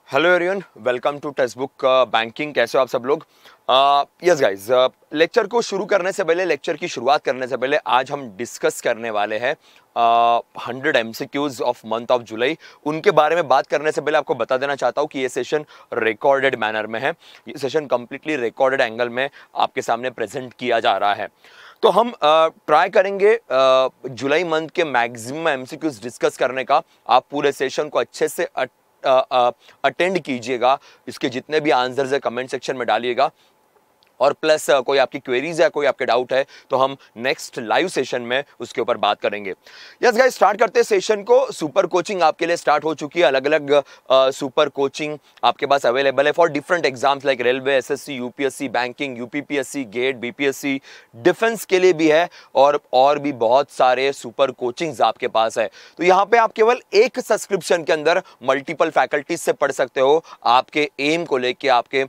Hello everyone, welcome to text book banking. कैसे हो आप सब लोग? यस गाइज, लेक्चर को शुरू करने से पहले, लेक्चर की शुरुआत करने से पहले आज हम डिस्कस करने वाले हैं 100 MCQs of month of July. उनके बारे में बात करने से पहले आपको बता देना चाहता हूं कि ये सेशन रिकॉर्डेड मैनर में है। ये सेशन कंप्लीटली रिकॉर्डेड एंगल में आपके सामने प्रेजेंट किया जा रहा है। तो हम ट्राई करेंगे जुलाई मंथ के मैक्सिमम एमसीक्यूज डिस्कस करने का। आप पूरे सेशन को अच्छे से अटेंड कीजिएगा, इसके जितने भी आंसर्स है कमेंट सेक्शन में डालिएगा, और प्लस कोई आपकी क्वेरीज है, कोई आपके डाउट है तो हम नेक्स्ट लाइव सेशन में उसके ऊपर बात करेंगे। यस गाइस, स्टार्ट करते हैं सेशन को। सुपर कोचिंग आपके लिए स्टार्ट हो चुकी है। अलग अलग सुपर कोचिंग आपके पास अवेलेबल है for different exams like railway, SSC, UPSC, banking, UPPSC, GATE, BPSC, defence के लिए भी है और भी बहुत सारे सुपर कोचिंग्स आपके पास है। तो यहाँ पे आप केवल एक सब्सक्रिप्शन के अंदर मल्टीपल फैकल्टीज से पढ़ सकते हो, आपके एम को लेके, आपके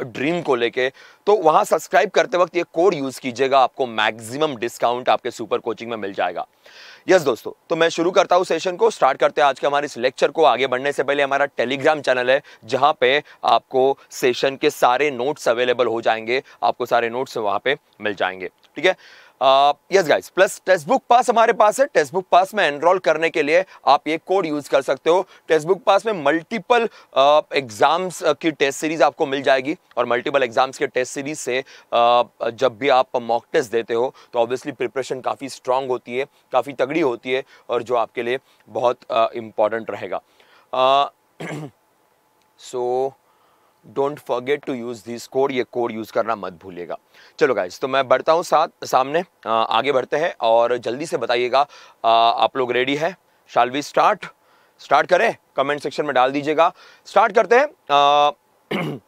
ड्रीम को लेके। तो वहां सब्सक्राइब करते वक्त ये कोड यूज कीजिएगा, आपको मैक्सिमम डिस्काउंट आपके सुपर कोचिंग में मिल जाएगा। यस दोस्तों, तो मैं शुरू करता हूं सेशन को। स्टार्ट करते हैं आज के हमारे इस लेक्चर को। आगे बढ़ने से पहले हमारा टेलीग्राम चैनल है जहां पे आपको सेशन के सारे नोट्स अवेलेबल हो जाएंगे, आपको सारे नोट्स वहां पे मिल जाएंगे, ठीक है। Yes guys, plus text book पास हमारे पास है। टेक्स्ट बुक पास में एनरोल करने के लिए आप ये कोड यूज कर सकते हो। टेक्स्ट बुक पास में मल्टीपल एग्जाम्स की टेस्ट सीरीज आपको मिल जाएगी, और मल्टीपल एग्जाम्स के टेस्ट सीरीज से जब भी आप मॉक टेस्ट देते हो तो ऑब्वियसली प्रिपरेशन काफ़ी स्ट्रांग होती है, काफ़ी तगड़ी होती है, और जो आपके लिए बहुत इंपॉर्टेंट रहेगा। So don't forget to use this code, ये कोड यूज करना मत भूलिएगा। चलो गाइस, तो मैं बढ़ता हूँ सामने, आगे बढ़ते हैं, और जल्दी से बताइएगा आप लोग रेडी है? शाल वी स्टार्ट करें? कमेंट सेक्शन में डाल दीजिएगा। स्टार्ट करते हैं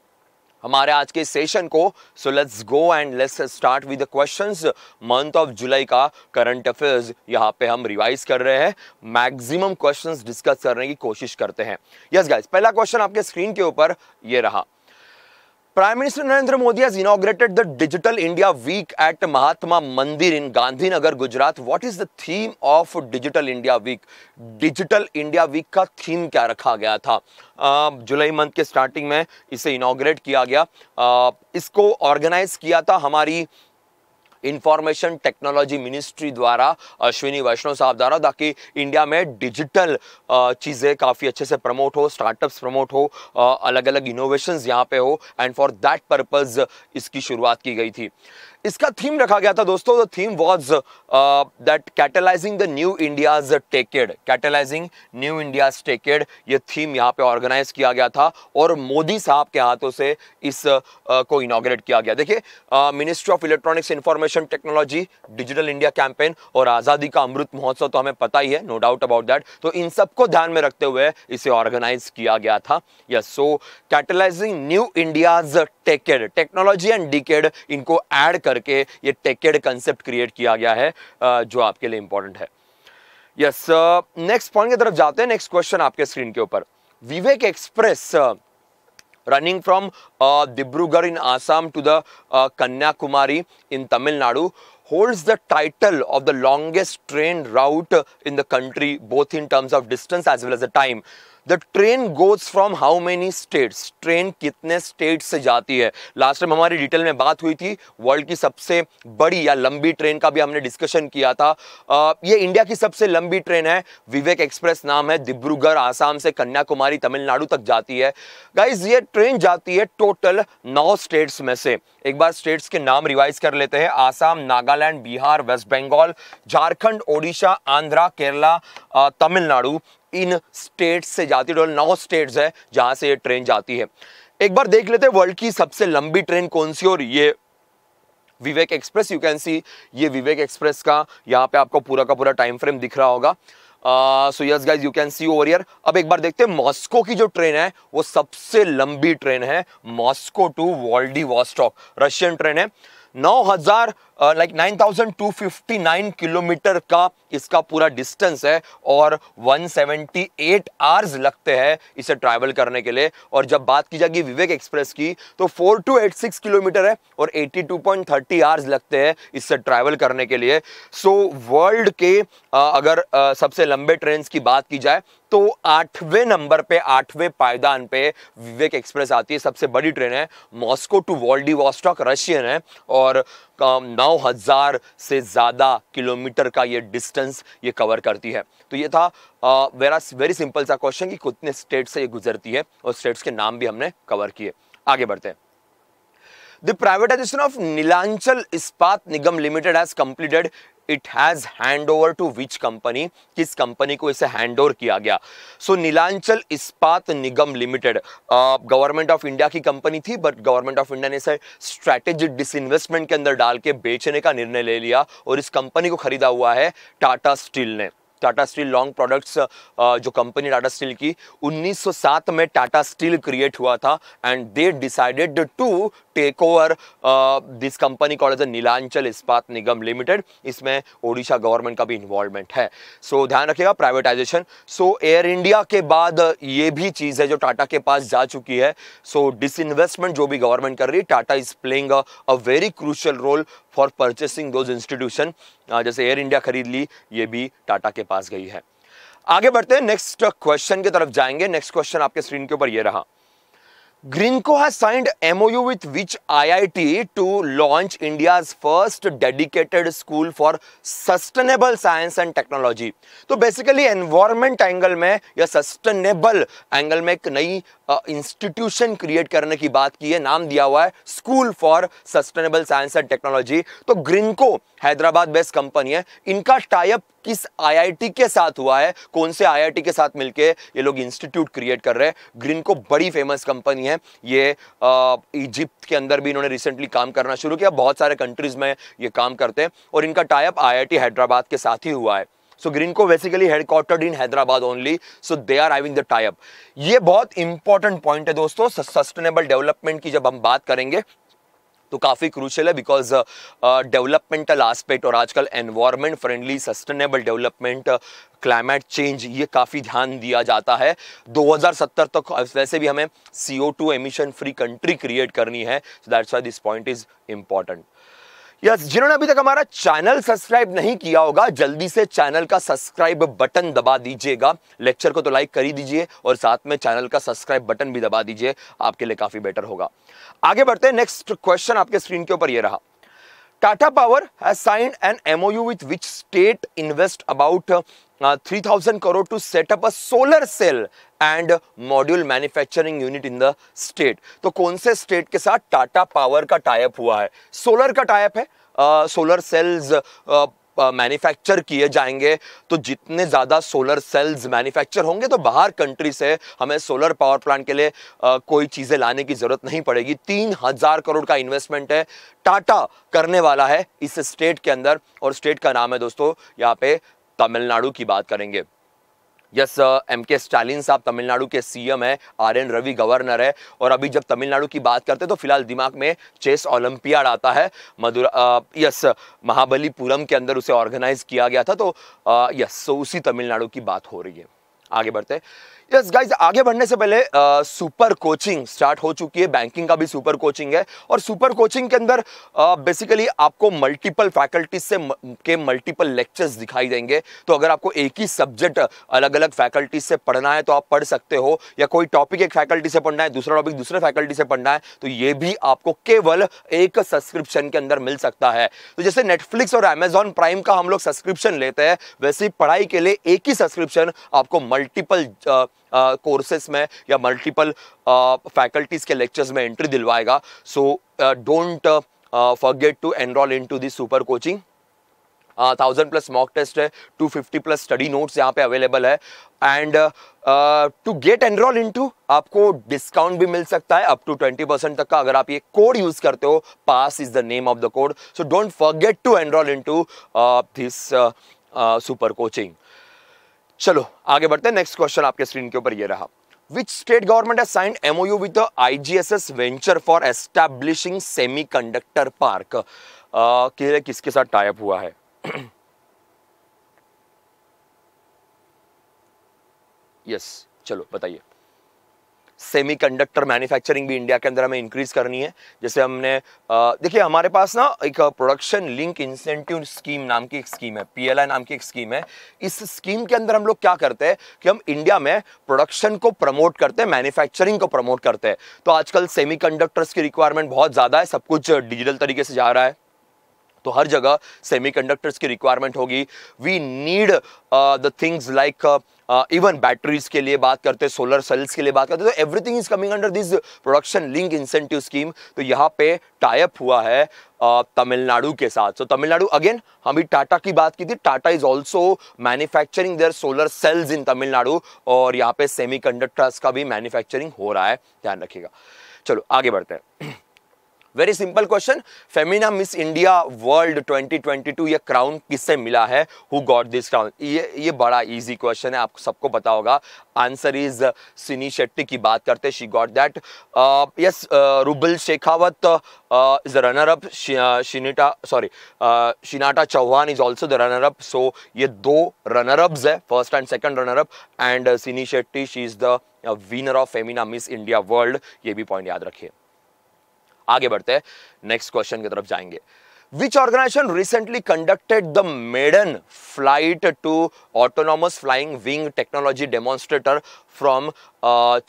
हमारे आज के सेशन को। So let's go and let's start with the questions. Month of July का करंट अफेयर्स यहाँ पे हम रिवाइज कर रहे हैं, मैक्सिमम क्वेश्चंस डिस्कस करने की कोशिश करते हैं। यस गाइस, पहला क्वेश्चन आपके स्क्रीन के ऊपर ये रहा। Prime Minister Narendra Modi has inaugurated the Digital India Week at Mahatma Mandir in Gandhinagar, Gujarat. What is the theme of Digital India Week? Digital India Week का theme क्या रखा गया था? जुलाई मंथ के स्टार्टिंग में इसे इनॉग्रेट किया गया। इसको ऑर्गेनाइज किया था हमारी इंफॉर्मेशन टेक्नोलॉजी मिनिस्ट्री द्वारा, अश्विनी वैष्णव साहब द्वारा, ताकि इंडिया में डिजिटल चीज़ें काफ़ी अच्छे से प्रमोट हो, स्टार्टअप्स प्रमोट हो, अलग अलग इनोवेशंस यहाँ पे हो, एंड फॉर दैट पर्पज इसकी शुरुआत की गई थी। इसका थीम रखा गया था दोस्तों, the theme was that catalysing the new India's techade. Catalysing new India's techade, ये थीम यहाँ पे ऑर्गेनाइज किया गया था और मोदी साहब के हाथों से इस को इनॉग्रेट किया गया। देखिए, ministry of electronics information technology, digital India campaign और आज़ादी का अमृत महोत्सव तो हमें पता ही है, नो डाउट अबाउट दैट। तो इन सबको ध्यान में रखते हुए इसे ऑर्गेनाइज किया गया था। Yes, so catalysing new India's टेकेड, technology and decade, इनको ऐड करके ये टेकेड कंसेप्ट क्रिएट किया गया है, जो आपके लिए इंपॉर्टेंट है। यस, नेक्स्ट पॉइंट की तरफ जाते हैं। नेक्स्ट क्वेश्चन आपके स्क्रीन के ऊपर। विवेक express running from Dibrugarh in Assam to the Kanyakumari in Tamil Nadu holds the title of the longest train route in the country, both in terms of distance as well as the time. The train goes from how many states? Train कितने state से जाती है? Last time हमारी detail में बात हुई थी, world की सबसे बड़ी या लंबी ट्रेन का भी हमने डिस्कशन किया था। ये इंडिया की सबसे लंबी ट्रेन है, विवेक एक्सप्रेस नाम है, डिब्रूगढ़ आसाम से कन्याकुमारी तमिलनाडु तक जाती है। गाइज, ये ट्रेन जाती है टोटल 9 स्टेट्स में से। एक बार स्टेट्स के नाम रिवाइज कर लेते हैं। आसाम, नागालैंड, बिहार, वेस्ट बंगाल, झारखंड, ओडिशा, आंध्रा, केरला, तमिलनाडु, इन स्टेट्स से जाती है। 9 स्टेट्स है जहां से ये ट्रेन जाती है। एक बार देख लेते हैं वर्ल्ड की सबसे लंबी ट्रेन कौन सी, और ये विवेक एक्सप्रेस। यू कैन सी, ये विवेक एक्सप्रेस का यहाँ पे आपको पूरा का पूरा टाइम फ्रेम दिख रहा होगा। So yes guys, you can see over here. अब एक बार देखते हैं, मॉस्को की जो ट्रेन है वो सबसे लंबी ट्रेन है, Moscow to Vladivostok, Russian train है। लाइक 9259 किलोमीटर का इसका पूरा डिस्टेंस है और 178 आवर्स लगते हैं इसे ट्रैवल करने के लिए। और जब बात की जाएगी विवेक एक्सप्रेस की तो 4286 किलोमीटर है और 82.30 आवर्स लगते हैं इससे ट्रैवल करने के लिए। सो वर्ल्ड के अगर सबसे लंबे ट्रेन की बात की जाए तो 8वें नंबर पे, 8वें पायदान पे विवेक एक्सप्रेस आती है। सबसे बड़ी ट्रेन है, मॉस्को टू व्लादिवोस्टॉक रशियन है और 9000 से ज्यादा किलोमीटर का ये डिस्टेंस ये कवर करती है। तो ये था वेरी सिंपल सा क्वेश्चन कि कितने स्टेट से ये गुजरती है और स्टेट्स के नाम भी हमने कवर किए। आगे बढ़ते हैं। The privatization of Nilanchal Ispat Nigam limited has completed. It has hand over to which company? किस कंपनी को इसे हैंड ओवर किया गया? सो Nilanchal Ispat Nigam limited government of India की कंपनी थी, बट गवर्नमेंट ऑफ इंडिया ने इसे स्ट्रेटेजिक डिसइन्वेस्टमेंट के अंदर डाल के बेचने का निर्णय ले लिया और इस कंपनी को खरीदा हुआ है टाटा स्टील ने। टाटा स्टील लॉन्ग प्रोडक्ट्स जो कंपनी टाटा स्टील की 1907 में टाटा स्टील क्रिएट हुआ था and they decided to take over this company called as Neelanchal Ispat Nigam limited. इसमें ओडिशा गवर्नमेंट का भी इन्वॉल्वमेंट है। सो ध्यान रखिएगा प्राइवेटाइजेशन। सो एयर इंडिया के बाद ये भी चीज है जो टाटा के पास जा चुकी है। सो डिसइन्वेस्टमेंट जो भी गवर्नमेंट कर रही है, Tata is playing a very crucial role for purchasing those institution. जैसे एयर इंडिया खरीद ली, ये भी टाटा के पास गई है। आगे बढ़ते हैं, नेक्स्ट क्वेश्चन की तरफ जाएंगे। नेक्स्ट क्वेश्चन आपके स्क्रीन के ऊपर ये रहा। Greenko has signed MOU with which IIT to launch India's first dedicated school for sustainable science and technology? तो बेसिकली एनवायरमेंट एंगल में या सस्टेनेबल एंगल में एक नई इंस्टीट्यूशन क्रिएट करने की बात की है। नाम दिया हुआ है school for sustainable science and technology. तो ग्रीनको हैदराबाद बेस्ड कंपनी है। इनका टाइप किस आईआईटी के साथ हुआ है? कौन से आईआईटी के साथ मिलके ये लोग इंस्टीट्यूट क्रिएट कर रहे हैं? ग्रीनको बड़ी फेमस कंपनी है। ये इजिप्ट के अंदर भी इन्होंने रिसेंटली काम करना शुरू किया। बहुत सारे कंट्रीज में ये काम करते हैं और इनका टाइप आईआईटी हैदराबाद के साथ ही हुआ है। So Greenko basically headquartered in Hyderabad only, so they are having the tie-up. ये बहुत इंपॉर्टेंट पॉइंट है दोस्तों। सस्टेनेबल डेवलपमेंट की जब हम बात करेंगे तो काफी क्रूशियल है, बिकॉज डेवलपमेंटल एस्पेक्ट और आजकल environment friendly sustainable development, climate change, ये काफी ध्यान दिया जाता है। 2070 तक वैसे भी हमें CO2 emission free country create करनी है। So that's why this point is important. Yes, जिन्होंने अभी तक हमारा चैनल सब्सक्राइब नहीं किया होगा, जल्दी से चैनल का सब्सक्राइब बटन दबा दीजिएगा। लेक्चर को तो लाइक कर ही दीजिए और साथ में चैनल का सब्सक्राइब बटन भी दबा दीजिए, आपके लिए काफी बेटर होगा। आगे बढ़ते हैं। नेक्स्ट क्वेश्चन आपके स्क्रीन के ऊपर ये रहा। Tata Power has signed an MOU with which state invest about 3,000 crore to set up a solar cell and module manufacturing unit in the state। तो कौन से स्टेट के साथ टाटा पावर का टाइप हुआ है? सोलर का टाइप है। सोलर सेल्स मैन्युफैक्चर किए जाएंगे। तो जितने ज़्यादा सोलर सेल्स मैन्युफैक्चर होंगे तो बाहर कंट्री से हमें सोलर पावर प्लांट के लिए कोई चीज़ें लाने की ज़रूरत नहीं पड़ेगी। 3000 करोड़ का इन्वेस्टमेंट है टाटा करने वाला है इस स्टेट के अंदर, और स्टेट का नाम है दोस्तों यहाँ पे तमिलनाडु की बात करेंगे। यस, MK स्टालिन साहब तमिलनाडु के CM है, RN रवि गवर्नर है। और अभी जब तमिलनाडु की बात करते हैं तो फिलहाल दिमाग में चेस ओलंपियाड आता है। महाबलीपुरम के अंदर उसे ऑर्गेनाइज किया गया था। तो सो उसी तमिलनाडु की बात हो रही है। आगे बढ़ते हैं। यस गाइज, आगे बढ़ने से पहले सुपर कोचिंग स्टार्ट हो चुकी है। बैंकिंग का भी सुपर कोचिंग है और सुपर कोचिंग के अंदर बेसिकली आपको मल्टीपल फैकल्टीज से के मल्टीपल लेक्चर्स दिखाई देंगे। तो अगर आपको एक ही सब्जेक्ट अलग अलग फैकल्टीज से पढ़ना है तो आप पढ़ सकते हो, या कोई टॉपिक एक फैकल्टी से पढ़ना है, दूसरा टॉपिक दूसरे फैकल्टी से पढ़ना है, तो ये भी आपको केवल एक सब्सक्रिप्शन के अंदर मिल सकता है। तो जैसे नेटफ्लिक्स और Amazon प्राइम का हम लोग सब्सक्रिप्शन लेते हैं, वैसे ही पढ़ाई के लिए एक ही सब्सक्रिप्शन आपको मल्टीपल कोर्सेस में या मल्टीपल फैकल्टीज के लेक्चर्स में एंट्री दिलवाएगा। So don't forget to enrol into this super coaching. 1000+ mock test है, 250+ स्टडी नोट्स यहाँ पे अवेलेबल है। And to get enrol into आपको डिस्काउंट भी मिल सकता है अप टू 20% तक का, अगर आप ये कोड यूज करते हो। Pass is the name of the code. So don't forget to enrol into this super coaching. चलो आगे बढ़ते हैं। नेक्स्ट क्वेश्चन आपके स्क्रीन के ऊपर ये रहा। Which state government has signed MOU with the IGSS venture for establishing semiconductor park? के लिए किसके साथ टाई अप हुआ है? यस, चलो बताइए। सेमीकंडक्टर मैन्युफैक्चरिंग भी इंडिया के अंदर हमें इंक्रीज करनी है। जैसे हमने देखिए हमारे पास ना एक प्रोडक्शन लिंक इंसेंटिव स्कीम नाम की एक स्कीम है, पीएलआई नाम की एक स्कीम है। इस स्कीम के अंदर हम लोग क्या करते हैं कि हम इंडिया में प्रोडक्शन को प्रमोट करते हैं, मैन्युफैक्चरिंग को प्रमोट करते हैं। तो आजकल सेमीकंडक्टर्स की रिक्वायरमेंट बहुत ज्यादा है, सब कुछ डिजिटल तरीके से जा रहा है, तो हर जगह सेमीकंडक्टर्स की रिक्वायरमेंट होगी। We need the things like even batteries के लिए बात करते हैं, सोलर सेल्स के लिए बात करते हैं, तो everything is coming under this production link incentive scheme. तो यहाँ पे टाई अप हुआ है तमिलनाडु के साथ। तो तमिलनाडु अगेन, हम भी टाटा की बात की थी, Tata is also manufacturing their solar cells in Tamil Nadu, और यहाँ पे सेमीकंडक्टर्स का भी मैन्युफैक्चरिंग हो रहा है, ध्यान रखिएगा। चलो आगे बढ़ते हैं। Very simple question, Femina miss India world 2022 ये क्राउन किससे मिला है? Who got this crown? ये बड़ा इजी क्वेश्चन है, आपको सबको पता होगा। आंसर इज सिनी शेट्टी की बात करते, she got that. Yes, Rubal Shekhawat is the runner up, Shinata Chauhan is also the runner up. So ये दो रनर अप्स है, first and second runner up, and Sini Shetty she is the winner of Femina miss India world. ये भी point याद रखिए। आगे बढ़ते हैं, नेक्स्ट क्वेश्चन की तरफ जाएंगे। Which organization recently conducted the maiden flight to autonomous flying wing technology demonstrator from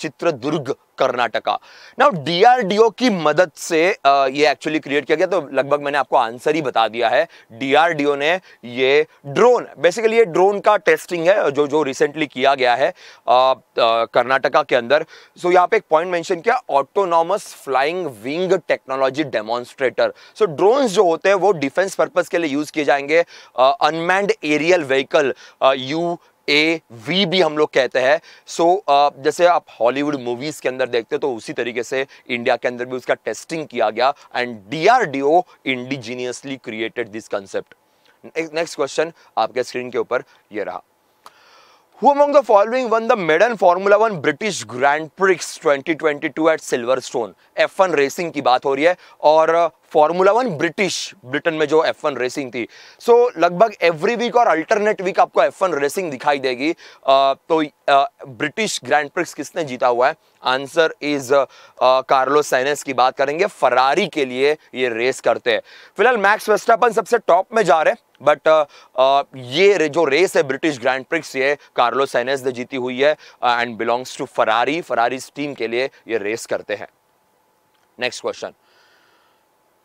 Chitradurga Karnataka? Now DRDO की मदद से ये एक्चुअली क्रिएट किया गया, तो लगभग मैंने आपको आंसर ही बता दिया है। डीआरडीओ ने ये ड्रोन, बेसिकली ये ड्रोन का टेस्टिंग है जो रिसेंटली किया गया है कर्नाटका के अंदर। सो यहाँ पे एक पॉइंट मेंशन किया, autonomous flying wing technology demonstrator. So drones जो होते हैं वो डिफेंस पर्पस के लिए यूज किए जाएंगे। अनमैन्ड एरियल व्हीकल, UAV भी हम लोग कहते हैं। सो जैसे आप हॉलीवुड मूवीज के अंदर देखते हो, तो उसी तरीके से इंडिया के अंदर भी उसका टेस्टिंग किया गया, and DRDO indigenously created this concept. Next question आपके स्क्रीन के ऊपर ये रहा। Who among the following won the maiden Formula 1 British Grand Prix 2022 at Silverstone? F1 racing की बात हो रही है, और फॉर्मूला 1 ब्रिटेन में जो F1 रेसिंग थी। सो लगभग एवरी वीक और अल्टरनेट वीक आपको F1 रेसिंग दिखाई देगी। तो ब्रिटिश ग्रैंड प्रिक्स किसने जीता हुआ है? आंसर इज कार्लोस साइनेज की बात करेंगे, फरारी के लिए ये रेस करते हैं। फिलहाल मैक्स वर्स्टेपन सबसे टॉप में जा रहे हैं, बट ये जो रेस है ब्रिटिश ग्रैंड प्रिक्स, ये कार्लोस साइनेज ने जीती हुई है, and belongs to Ferrari team के लिए ये रेस करते हैं। Next question,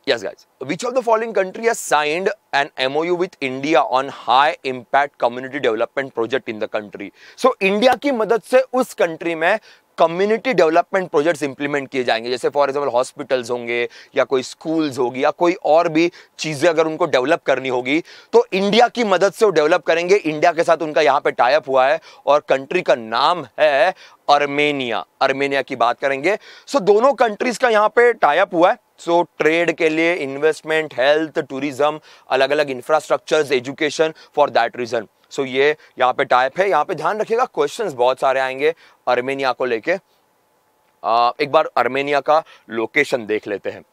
yes guys, which of the following country has signed an MOU with India on high impact community development project in the country? So India की मदद से उस country में कम्युनिटी डेवलपमेंट प्रोजेक्ट्स इंप्लीमेंट किए जाएंगे। जैसे for example hospitals होंगे, या कोई स्कूल्स होगी, या कोई और भी चीजें अगर उनको डेवलप करनी होगी, तो इंडिया की मदद से वो डेवलप करेंगे। इंडिया के साथ उनका यहाँ पे टाई अप हुआ है, और कंट्री का नाम है अर्मेनिया की बात करेंगे। सो दोनों कंट्रीज का यहाँ पे टाई अप हुआ है। सो ट्रेड के लिए, इन्वेस्टमेंट, हेल्थ, टूरिज्म, अलग अलग infrastructures, education, for that region. So ये यहाँ पे टाइप है। यहाँ पे ध्यान रखिएगा, क्वेश्चंस बहुत सारे आएंगे अर्मेनिया को लेके। एक बार अर्मेनिया का लोकेशन देख लेते हैं।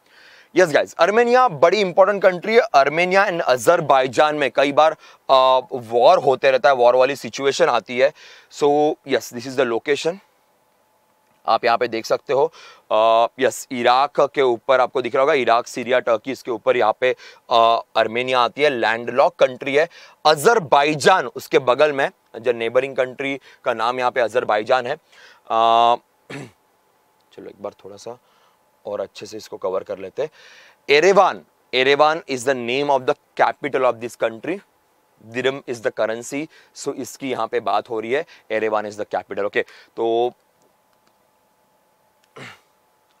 यस गाइस, अर्मेनिया बड़ी इंपॉर्टेंट कंट्री है। अर्मेनिया एंड अजरबैजान में कई बार वॉर होते रहता है, वॉर वाली सिचुएशन आती है। So yes, this is the location, आप यहाँ पे देख सकते हो। यस, इराक के ऊपर आपको दिख रहा होगा, इराक, सीरिया, टर्की, इसके ऊपर यहाँ पे अर्मेनिया आती है। लैंडलॉक कंट्री है। अजरबैजान उसके बगल में, जो नेबरिंग कंट्री का नाम यहाँ पे अजरबैजान है। चलो एक बार थोड़ा सा और अच्छे से इसको कवर कर लेते हैं। Yerevan is the name of the capital of this country. Dirham is the currency. So इसकी यहाँ पे बात हो रही है, Yerevan is the capital. Okay, तो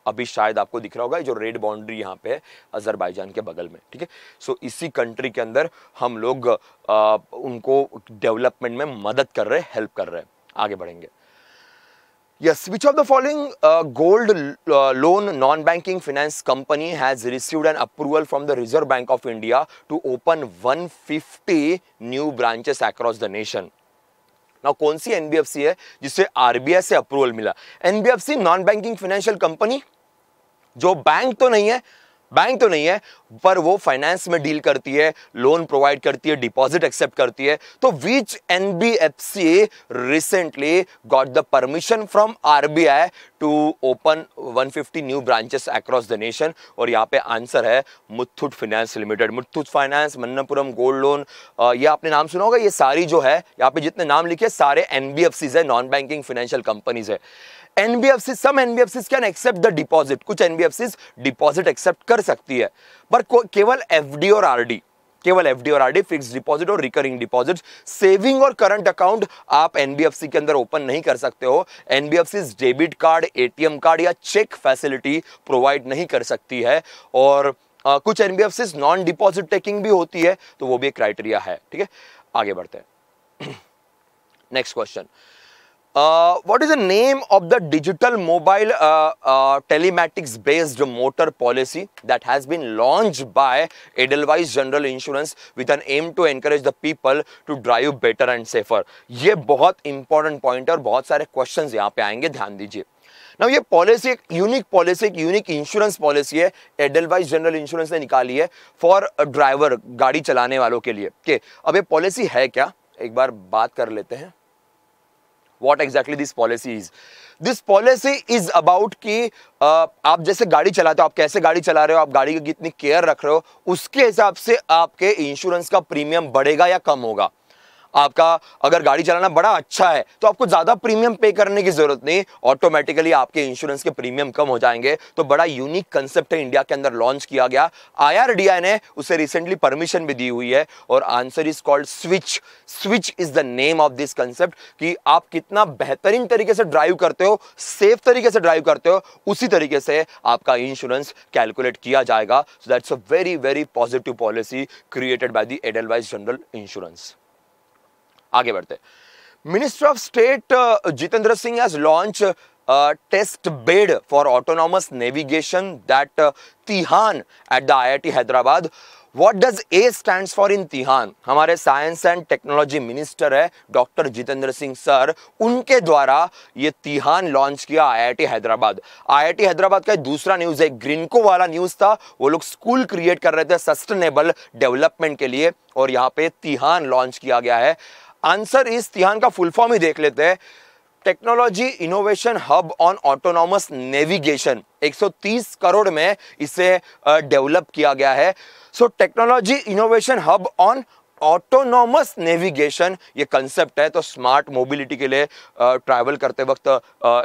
अभी शायद आपको दिख रहा होगा जो रेड बाउंड्री यहाँ पे है अजरबैजान के बगल में, ठीक है। सो इसी कंट्री के अंदर हम लोग उनको डेवलपमेंट में मदद कर रहे हैं, हेल्प कर रहे हैं। आगे बढ़ेंगे। Yes, which of the following gold loan non-banking finance company has received an approval from the Reserve Bank of India to open 150 new branches across the nation? Now, कौन सी NBFC है जिससे RBI से approval मिला? NBFC non banking financial company, जो bank तो नहीं है bank तो नहीं है, पर वो फाइनेंस में डील करती है, लोन प्रोवाइड करती है, डिपॉजिट एक्सेप्ट करती है। तो which NBFC recently got the permission from RBI to open 150 new branches across the nation? और यहाँ पे आंसर है Muthoot finance limited. Muthoot finance, Manappuram gold loan, ये आपने नाम सुना होगा। ये सारी जो है यहाँ पे जितने नाम लिखे सारे एनबीएफसीज है, नॉन बैंकिंग फाइनेंशियल कंपनीज है। NBFC, some NBFCs can accept the deposit, कुछ एनबीएफसीज डिपॉजिट एक्सेप्ट कर सकती है, पर केवल एफडी और आरडी, केवल एफडी और आरडी, फिक्स्ड डिपॉजिट और रिकरिंग डिपॉजिट, सेविंग और करंट अकाउंट आप एनबीएफसी के अंदर ओपन नहीं कर सकते हो। NBFC debit card, ATM card या चेक फैसिलिटी प्रोवाइड नहीं कर सकती है। और कुछ एनबीएफसी नॉन डिपॉजिट टेकिंग भी होती है, तो वो भी एक क्राइटेरिया है। ठीक है, आगे बढ़ते हैं। Next question, what is the name of the digital mobile telematics based motor policy that has been launched by Edelweiss General Insurance with an aim to encourage the people to drive better and safer? ये बहुत important point है और बहुत सारे questions यहाँ पे आएंगे, ध्यान दीजिए ना। ये पॉलिसी एक यूनिक पॉलिसी, एक यूनिक इंश्योरेंस पॉलिसी है, एडेलवाइस जनरल इंश्योरेंस ने निकाली है फॉर ड्राइवर, गाड़ी चलाने वालों के लिए। के अब ये पॉलिसी है क्या, एक बार बात कर लेते हैं। What exactly this policy is? This policy is about कि आप जैसे गाड़ी चलाते हो, आप कैसे गाड़ी चला रहे हो, आप गाड़ी की कितनी केयर रख रहे हो, उसके हिसाब से आपके इंश्योरेंस का प्रीमियम बढ़ेगा या कम होगा। आपका अगर गाड़ी चलाना बड़ा अच्छा है तो आपको ज्यादा प्रीमियम पे करने की जरूरत नहीं, ऑटोमेटिकली आपके इंश्योरेंस के प्रीमियम कम हो जाएंगे। तो बड़ा यूनिक कंसेप्ट है, इंडिया के अंदर लॉन्च किया गया, आईआरडीआई ने उसे रिसेंटली परमिशन भी दी हुई है। और answer is called switch. Switch is the name of this concept, कि आप कितना बेहतरीन तरीके से ड्राइव करते हो, सेफ तरीके से ड्राइव करते हो, उसी तरीके से आपका इंश्योरेंस कैलकुलेट किया जाएगा। So that's a very very positive policy created by the Edelweiss general insurance. आगे बढ़ते, minister of state Jitendra Singh has launch test bed for autonomous navigation that TiHAN at the IIT Hyderabad. What does A stands for in TiHAN? हमारे science and technology minister है doctor Jitendra Singh sir, उनके द्वारा ये TiHAN launch किया IIT Hyderabad. IIT Hyderabad का दूसरा न्यूज है, ग्रीनको वाला न्यूज था, वो लोग स्कूल क्रिएट कर रहे थे सस्टेनेबल डेवलपमेंट के लिए, और यहाँ पे तिहान लॉन्च किया गया है। आंसर इस तिहान का फुल फॉर्म ही देख लेते हैं, technology innovation hub on autonomous navigation. 130 crore में इसे डेवलप किया गया है। So technology innovation hub on autonomous navigation ये कंसेप्ट है। तो स्मार्ट मोबिलिटी के लिए ट्रैवल करते वक्त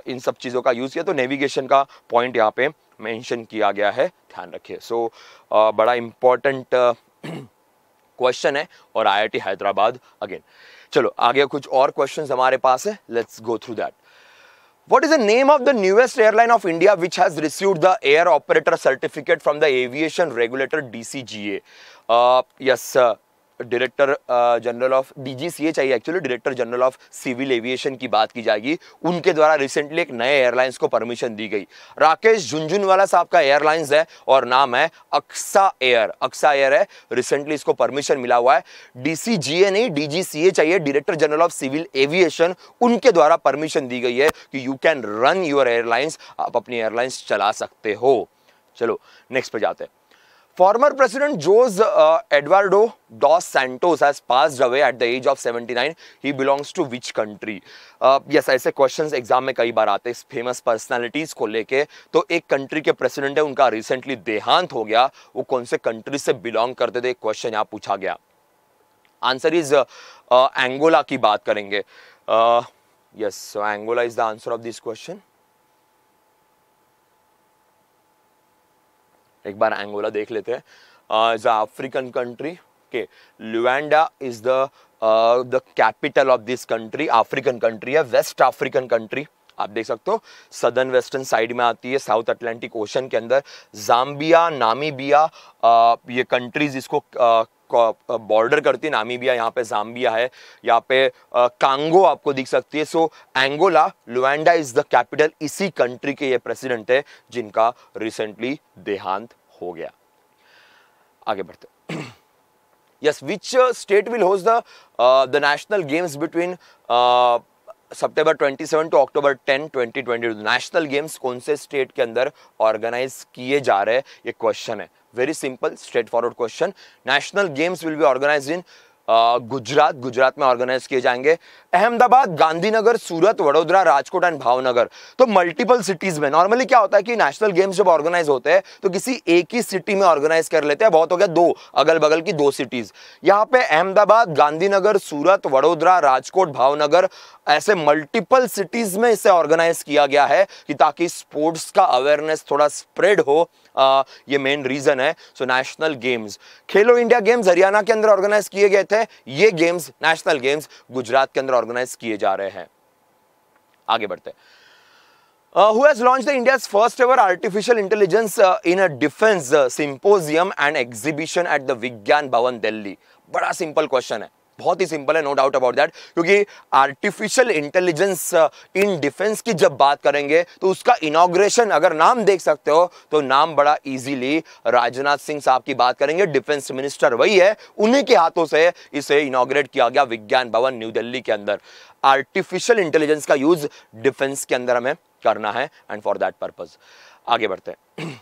इन सब चीजों का यूज किया, तो नेविगेशन का पॉइंट यहाँ पे मेंशन किया गया है, ध्यान रखिए। सो बड़ा इंपॉर्टेंट क्वेश्चन है, और आईआईटी हैदराबाद अगेन। चलो आगे कुछ और क्वेश्चंस हमारे पास है, let's go through that. What is the name of the newest airline of India which has received the air operator certificate from the aviation regulator DCGA? Yes, director general of DGCA चाहिए, actually director general of civil aviation की बात की जाएगी। उनके द्वारा recently एक नए airlines को परमिशन दी गई। राकेश झुंझुनवाला साहब का एयरलाइंस है और नाम है अक्सा एयर। अक्सा एयर है, रिसेंटली इसको परमिशन मिला हुआ है। डीसीजीए नहीं, डीजीसीए चाहिए, director general of civil aviation, उनके द्वारा परमिशन दी गई है कि you can run your airlines, आप अपनी एयरलाइंस चला सकते हो। चलो नेक्स्ट पे जाते हैं। Former President Jose Eduardo dos Santos has passed away at the age of 79. He belongs to which country? Yes, ऐसे क्वेश्चंस एग्जाम में कई बार आते हैं फेमस पर्सनालिटीज को लेके। तो एक कंट्री के प्रेसिडेंट है, उनका रिसेंटली देहांत हो गया, वो कौन से कंट्री से बिलोंग करते थे, क्वेश्चन यहाँ पूछा गया। आंसर इज एंगोला की बात करेंगे। Yes, so Angola is the answer of this question. एक बार एंगोला देख लेते हैं। इज अफ्रीकन कंट्री के, Luanda is the capital of this country. African country है, वेस्ट अफ्रीकन कंट्री, आप देख सकते हो सदर्न वेस्टर्न साइड में आती है, साउथ अटलांटिक ओशन के अंदर। जाम्बिया, नामीबिया, ये कंट्रीज इसको बॉर्डर करती है। नामीबिया यहाँ पे, जाम्बिया है यहाँ पे, कांगो आपको दिख सकती है। So Angola, Luanda is the capital. इसी कंट्री के ये प्रेसिडेंट है जिनका रिसेंटली देहांत हो गया। आगे बढ़ते। Yes, which state will host the national games between September 27 to October 10, 2022? National games कौन से स्टेट के अंदर ऑर्गेनाइज किए जा रहे हैं, ये क्वेश्चन है। Very simple straightforward question. National games will be organized in Gujarat में ऑर्गेनाइज किए जाएंगे। अहमदाबाद, गांधीनगर, सूरत, वडोदरा, राजकोट एंड भावनगर। तो मल्टीपल सिटीज में नॉर्मली क्या होता है कि नेशनल गेम्स जब ऑर्गेनाइज होते हैं तो किसी एक ही सिटी में ऑर्गेनाइज कर लेते हैं, बहुत हो गया दो, अगल बगल की दो सिटीज। यहां पे अहमदाबाद, गांधीनगर, सूरत, वडोदरा, राजकोट, भावनगर ऐसे मल्टीपल सिटीज में इसे ऑर्गेनाइज किया गया है कि ताकि स्पोर्ट्स का अवेयरनेस थोड़ा स्प्रेड हो। ये मेन रीजन है। सो नेशनल गेम्स, खेलो इंडिया गेम्स हरियाणा के अंदर ऑर्गेनाइज किए गए थे, ये गेम्स नेशनल गेम्स गुजरात के अंदर ऑर्गेनाइज किए जा रहे हैं। आगे बढ़ते हैं। Who has launched the India's first ever artificial intelligence in a defense symposium and exhibition at the विज्ञान भवन दिल्ली? बड़ा सिंपल क्वेश्चन है, बहुत ही सिंपल है, नो डाउट अबाउट दैट, क्योंकि आर्टिफिशियल इंटेलिजेंस इन डिफेंस की जब बात करेंगे तो उसका इनॉग्रेशन अगर नाम देख सकते हो तो नाम बड़ा इजीली राजनाथ सिंह साहब की बात करेंगे, डिफेंस मिनिस्टर वही है, उन्हीं के हाथों से इसे इनॉग्रेट किया गया विज्ञान भवन न्यू दिल्ली के अंदर। आर्टिफिशियल इंटेलिजेंस का यूज डिफेंस के अंदर हमें करना है एंड फॉर दैट पर्पस आगे बढ़ते हैं।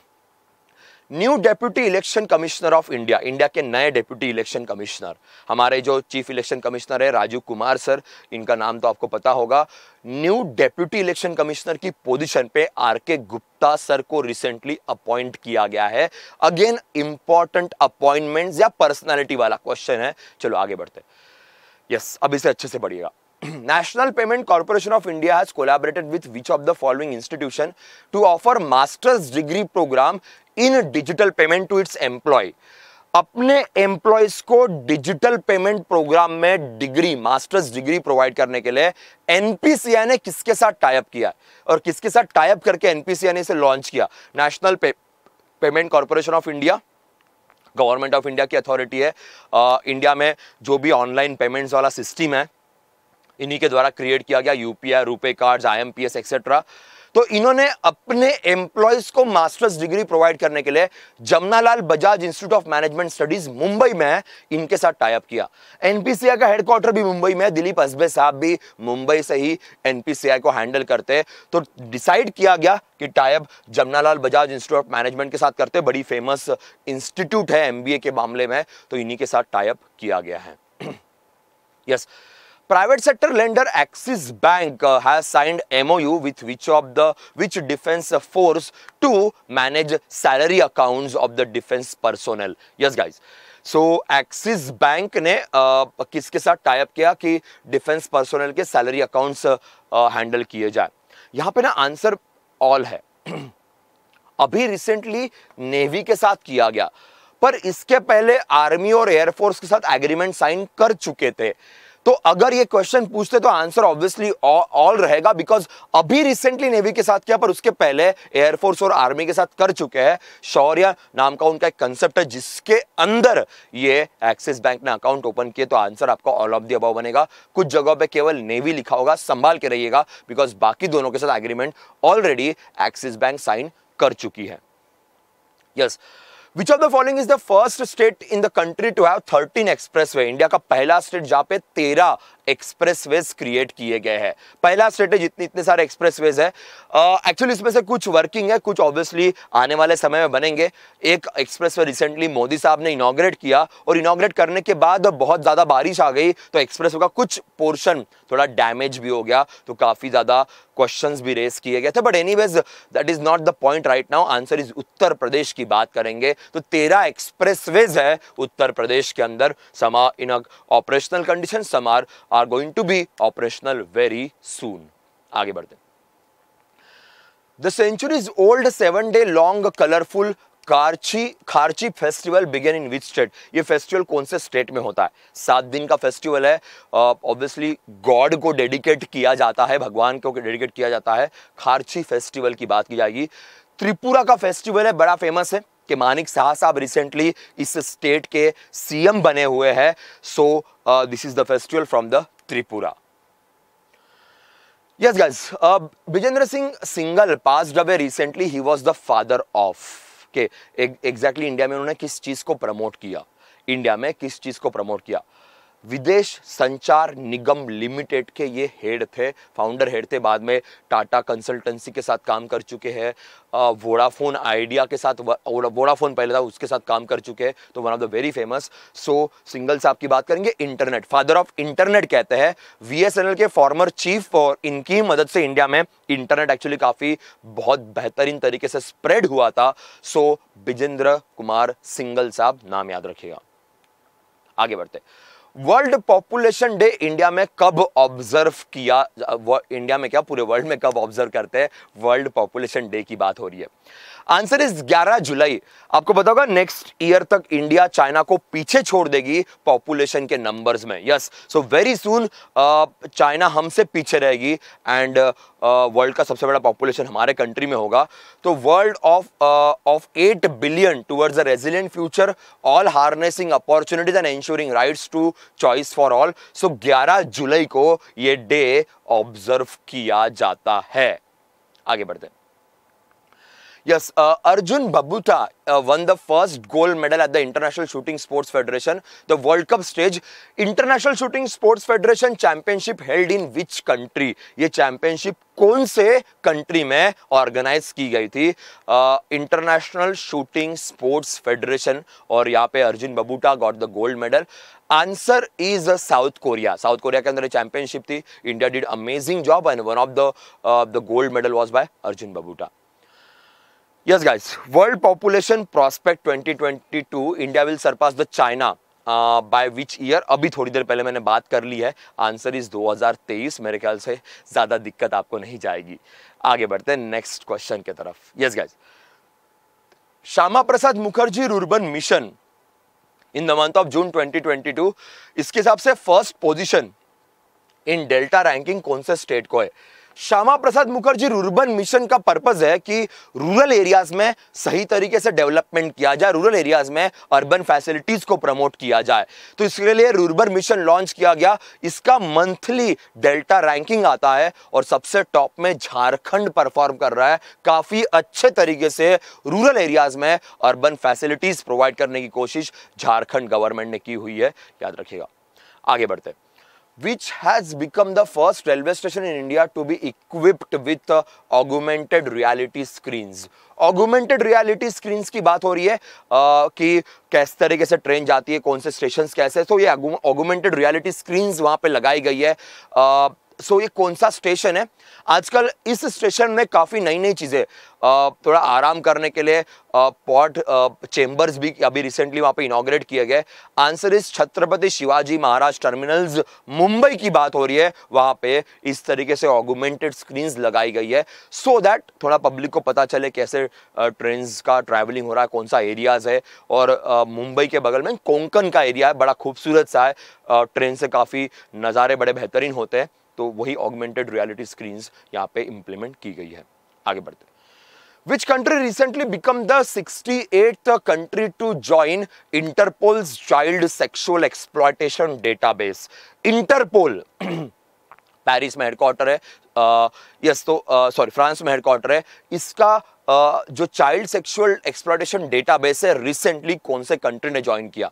New deputy election commissioner of India, India के नए डेप्यूटी इलेक्शन कमिश्नर, हमारे जो चीफ इलेक्शन कमिश्नर है राजीव कुमार सर, इनका नाम तो आपको पता होगा। न्यू डेप्यूटी इलेक्शन कमिश्नर की पोजीशन पे आर.के. गुप्ता सर को रिसेंटली अपॉइंट किया गया है। अगेन इंपॉर्टेंट अपॉइंटमेंट्स या पर्सनालिटी वाला क्वेश्चन है। चलो आगे बढ़ते हैं। यस, अब इसे अच्छे से पढ़िएगा। National Payment Corporation of India has collaborated with which of the following institution to offer master's degree program in digital payment to its employee? अपने एम्प्लॉयज को डिजिटल पेमेंट प्रोग्राम में डिग्री, मास्टर्स डिग्री प्रोवाइड करने के लिए NPCI ने किसके साथ type किया और किसके साथ टाइप करके एनपीसीआई ने इसे लॉन्च किया? National payment corporation of India government of India की अथॉरिटी है। इंडिया में जो भी ऑनलाइन पेमेंट्स वाला सिस्टम है इन्हीं के द्वारा क्रिएट किया गया, UPI, RuPay cards, IMPS etcetera. तो इन्होंने अपने एम्प्लॉयज को मास्टर्स डिग्री प्रोवाइड करने के लिए Jamnalal Bajaj institute of management studies Mumbai में इनके साथ टाई अप किया। एनपीसीआई का हेडक्वार्टर भी मुंबई में है, दिलीप हसबे साहब भी मुंबई से ही एनपीसीआई को हैंडल करते हैं। तो डिसाइड किया गया कि tie up Jamnalal Bajaj institute of management के साथ करते, बड़ी फेमस इंस्टीट्यूट है एमबीए के मामले में, तो इन्हीं के साथ टाई अप किया गया है। Yes, private sector lender Axis Bank has signed MOU with which defense force to manage salary accounts of the defense personnel? Yes guys, so Axis Bank ने किसके साथ टाई अप किया कि डिफेंस पर्सोनल के salary accounts handle किए जाए? यहाँ पे ना आंसर ऑल है। अभी रिसेंटली नेवी के साथ किया गया, पर इसके पहले आर्मी और एयरफोर्स के साथ एग्रीमेंट साइन कर चुके थे। तो अगर ये क्वेश्चन पूछते तो आंसर ऑब्वियसली ऑल रहेगा, बिकॉज अभी रिसेंटली नेवी के साथ किया पर उसके पहले एयरफोर्स और आर्मी के साथ कर चुके हैं। शौर्य नाम का उनका एक कंसेप्ट है जिसके अंदर ये एक्सिस बैंक ने अकाउंट ओपन किए, तो आंसर आपका ऑल ऑफ द अबव बनेगा। कुछ जगहों पे केवल नेवी लिखा होगा, संभाल के रहिएगा, बिकॉज बाकी दोनों के साथ agreement already Axis bank sign कर चुकी है। Yes, Which of the following is the first state in the country to have 13 expressway? India का पहला स्टेट जहां पे 13 एक्सप्रेसवेज क्रिएट किए गए हैं। पहला स्टेट है जितने इतने सारे एक्सप्रेसवेज है। एक्चुअली इसमें से कुछ वर्किंग है, कुछ ऑब्वियसली आने वाले समय में बनेंगे। एक एक्सप्रेसवे रिसेंटली मोदी साहब ने इनॉग्रेट किया और इनॉग्रेट करने के बाद बहुत ज्यादा बारिश आ गई तो एक्सप्रेसवे का कुछ पोर्शन थोड़ा डैमेज भी हो गया, तो काफी ज्यादा क्वेश्चंस भी रेस किए गए थे। But anyways that is not the point right now. Answer is Uttar Pradesh की बात करेंगे तो 13 एक्सप्रेसवेज है उत्तर प्रदेश के अंदर। Some are in operational condition, some are going to be operational very soon. आगे बढ़ते हैं। The centuries old 7-day long colorful Kharchi festival begin in which state? ये फेस्टिवल कौन से स्टेट में होता है? 7 दिन का फेस्टिवल है, ऑब्वियसली गॉड को डेडिकेट किया जाता है, भगवान को डेडिकेट किया जाता है। खारची फेस्टिवल की बात की जाएगी। त्रिपुरा का फेस्टिवल है, बड़ा फेमस है कि मानिक शाह साहब रिसेंटली इस स्टेट के सीएम बने हुए हैं। So this is the festival from the Tripura. Yes guys, Vijender Singh Singal passed away recently. He was the father of के एग्जैक्टली इंडिया में उन्होंने किस चीज को प्रमोट किया? इंडिया में किस चीज को प्रमोट किया? विदेश संचार निगम लिमिटेड के ये हेड थे, फाउंडर हेड थे। बाद में टाटा कंसल्टेंसी के साथ काम कर चुके हैं, वोडाफोन आइडिया के साथ, वोडाफोन पहले था उसके साथ काम कर चुके हैं, तो one of the very famous. So single साहब की बात करेंगे, इंटरनेट, फादर ऑफ इंटरनेट कहते हैं, VSNL के फॉर्मर चीफ, और इनकी मदद से इंडिया में इंटरनेट एक्चुअली काफी बहुत बेहतरीन तरीके से स्प्रेड हुआ था। सो बिजेंद्र कुमार सिंगल साहब, नाम याद रखिएगा। आगे बढ़ते, वर्ल्ड पॉपुलेशन डे इंडिया में कब ऑब्जर्व किया, इंडिया में क्या पूरे वर्ल्ड में कब ऑब्जर्व करते हैं वर्ल्ड पॉपुलेशन डे की बात हो रही है। आंसर इज 11 जुलाई। आपको पता होगा नेक्स्ट ईयर तक इंडिया चाइना को पीछे छोड़ देगी पॉपुलेशन के नंबर्स में। Yes, so very soon China हमसे पीछे रहेगी एंड वर्ल्ड का सबसे बड़ा पॉपुलेशन हमारे कंट्री में होगा। तो world of 8 billion towards a resilient future, all harnessing opportunities and ensuring rights to choice for all. So 11 जुलाई को ये डे ऑब्जर्व किया जाता है। आगे बढ़ते हैं। Yes, Arjun Babuta won the first gold medal at the International Shooting Sports Federation, the World Cup stage. International Shooting Sports Federation Championship held in which country? ये चैंपियनशिप कौन से कंट्री में ऑर्गेनाइज की गई थी? इंटरनेशनल शूटिंग स्पोर्ट्स फेडरेशन, और यहाँ पे Arjun Babuta got the gold medal. Answer is south Korea. South Korea के अंदर चैंपियनशिप थी। India did amazing job and one of the gold medal was by Arjun Babuta. Yes guys, world population prospect 2022, India will surpass the China by which year? अभी थोड़ी देर पहले मैंने बात कर ली है। Answer is 2023। मेरे ख्याल से ज्यादा दिक्कत आपको नहीं जाएगी। आगे बढ़ते हैं नेक्स्ट क्वेश्चन की तरफ। Yes guys, Shyama Prasad Mukherjee rurban mission in the month of जून 2022, इसके हिसाब से first position in delta ranking कौन से स्टेट को है? श्यामा प्रसाद मुखर्जी रूर्बन मिशन का पर्पस है कि रूरल एरियाज में सही तरीके से डेवलपमेंट किया जाए, रूरल एरियाज में अर्बन फैसिलिटीज को प्रमोट किया जाए। तो इसके लिए रूर्बन मिशन लॉन्च किया गया। इसका मंथली डेल्टा रैंकिंग आता है और सबसे टॉप में झारखंड परफॉर्म कर रहा है। काफी अच्छे तरीके से रूरल एरियाज में अर्बन फैसिलिटीज प्रोवाइड करने की कोशिश झारखंड गवर्नमेंट ने की हुई है, याद रखिएगा। आगे बढ़ते हैं। Which has become the first railway station in India to be equipped with augmented reality screens? Augmented reality screens की बात हो रही है कि किस तरीके से ट्रेन जाती है, कौन से स्टेशन कैसे। तो ये augmented reality screens वहां पे लगाई गई है। सो ये कौन सा स्टेशन है? आजकल इस स्टेशन में काफी नई नई चीजें, थोड़ा आराम करने के लिए पॉड चेंबर्स भी अभी रिसेंटली वहां पे इनॉग्रेट किए गए। Answer is Chhatrapati Shivaji Maharaj terminals, Mumbai की बात हो रही है। वहां पे इस तरीके से ऑगमेंटेड स्क्रीन्स लगाई गई है सो दैट थोड़ा पब्लिक को पता चले कैसे ट्रेन्स का ट्रैवलिंग हो रहा है, कौन सा एरियाज है। और मुंबई के बगल में कोंकण का एरिया है, बड़ा खूबसूरत सा है। ट्रेन से काफी नज़ारे बड़े बेहतरीन होते हैं। तो वही ऑगमेंटेड रियलिटी स्क्रीन्स यहाँ पे इंप्लीमेंट की गई है। आगे बढ़ते हैं। Which country recently become the 68th country to join Interpol's child sexual exploitation database? Interpol Paris में हेडक्वार्टर है, फ्रांस में हेडक्वार्टर है। इसका जो चाइल्ड सेक्सुअल एक्सप्लॉयटेशन डेटाबेस है, रिसेंटली कौन से कंट्री ने ज्वाइन किया?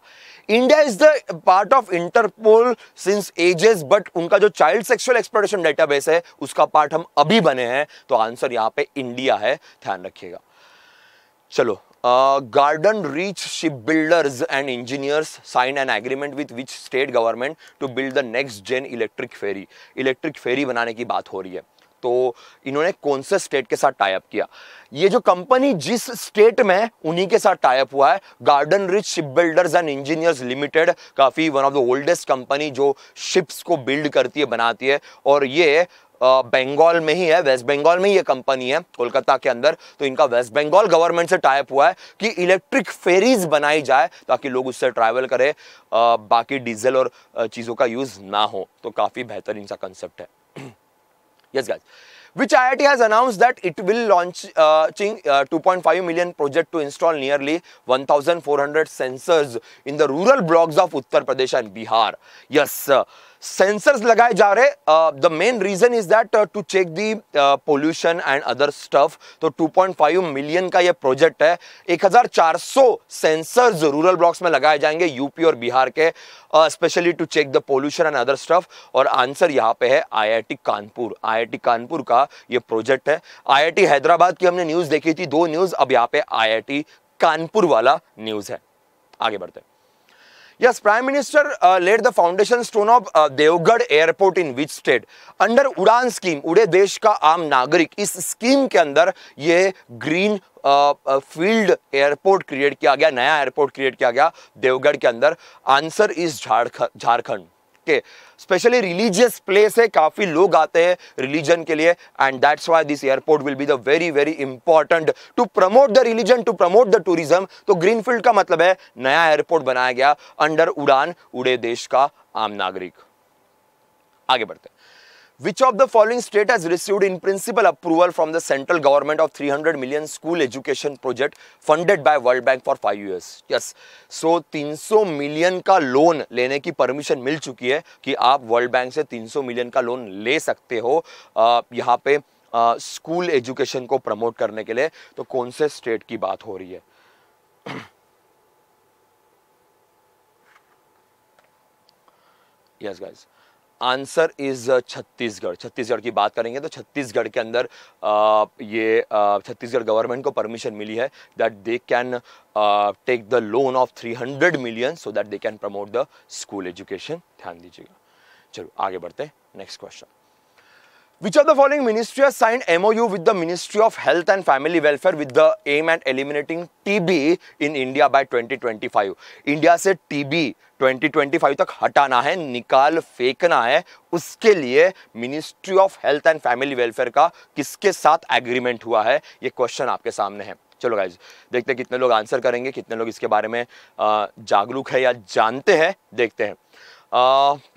India is the part of Interpol since ages, but उनका जो चाइल्ड सेक्सुअल एक्सप्लॉयटेशन डेटाबेस है उसका पार्ट हम अभी बने हैं। तो आंसर यहां पे इंडिया है, ध्यान रखिएगा। चलो, Garden Reach Shipbuilders and Engineers sign an agreement with which state government to build the next gen electric ferry? Electric ferry बनाने की बात हो रही है। तो इन्होंने कौन से स्टेट के साथ टाई अप किया? ये जो कंपनी जिस स्टेट में उन्हीं के साथ टाई अप हुआ है, Garden Reach Shipbuilders and Engineers Limited, काफी one of the oldest company जो शिप्स को बिल्ड करती है, बनाती है। और ये बंगाल में ही है, वेस्ट बंगाल में ही ये कंपनी है, कोलकाता के अंदर। तो इनका वेस्ट बंगाल गवर्नमेंट से टाई अप हुआ है कि इलेक्ट्रिक फेरीज बनाई जाए ताकि लोग उससे ट्रैवल करें, बाकी डीजल और चीजों का यूज ना हो। तो काफी बेहतरीन सा कंसेप्ट है। Yes guys, which IIT has announced that it will launching 2.5 million project to install nearly 1,400 sensors in the rural blocks of Uttar Pradesh and Bihar. Yes, sensors लगाए जा रहे। The main reason is that to check the pollution and other stuff. तो 2.5 million का ये project है। 1400 sensors rural blocks में लगाए जाएंगे यूपी और बिहार के, specially to check the pollution and other stuff. और आंसर यहाँ पे है आईआईटी कानपुर। आईआईटी कानपुर का ये प्रोजेक्ट है। आईआईटी हैदराबाद की हमने न्यूज देखी थी, 2 न्यूज, अब यहाँ पे आईआईटी कानपुर वाला न्यूज है। आगे बढ़ते हैं। Yes, Prime Minister laid the foundation stone of Devgarh Airport in which state? Under उड़ान स्कीम, उड़े देश का आम नागरिक, इस स्कीम के अंदर ये ग्रीन फील्ड एयरपोर्ट क्रिएट किया गया, नया एयरपोर्ट क्रिएट किया गया देवगढ़ के अंदर। आंसर इज झारखंड के। स्पेशली रिलीजियस प्लेस है, काफी लोग आते हैं रिलीजन के लिए, and that's why this airport will be the very very important to promote the religion, to promote the tourism. तो ग्रीनफील्ड का मतलब है नया एयरपोर्ट बनाया गया अंडर उड़ान, उड़े देश का आम नागरिक। आगे बढ़ते हैं। Which of the following state has received in principle approval from the central government of 300 million school education project funded by World Bank for 5 years? Yes. So 300 million का लोन लेने की परमिशन मिल चुकी है कि आप वर्ल्ड बैंक से 300 million का loan ले सकते हो यहाँ पे स्कूल एजुकेशन को प्रमोट करने के लिए। तो कौन से स्टेट की बात हो रही है? Yes guys, answer is Chhattisgarh. Chhattisgarh की बात करेंगे तो छत्तीसगढ़ के अंदर ये छत्तीसगढ़ गवर्नमेंट को परमिशन मिली है that they can take the loan of 300 million so that they can promote the school education. ध्यान दीजिएगा। चलो आगे बढ़ते हैं। Next question. Which of the following ministry has signed MOU with the Ministry of Health and Family Welfare with the aim at eliminating TB in India by 2025? India से TB 2025 तक हटाना है, निकाल फेंकना है। उसके लिए ministry of health and family welfare का किसके साथ एग्रीमेंट हुआ है? ये क्वेश्चन आपके सामने है। चलो गाइज, देखते हैं कितने लोग आंसर करेंगे, कितने लोग इसके बारे में जागरूक है या जानते हैं। देखते हैं।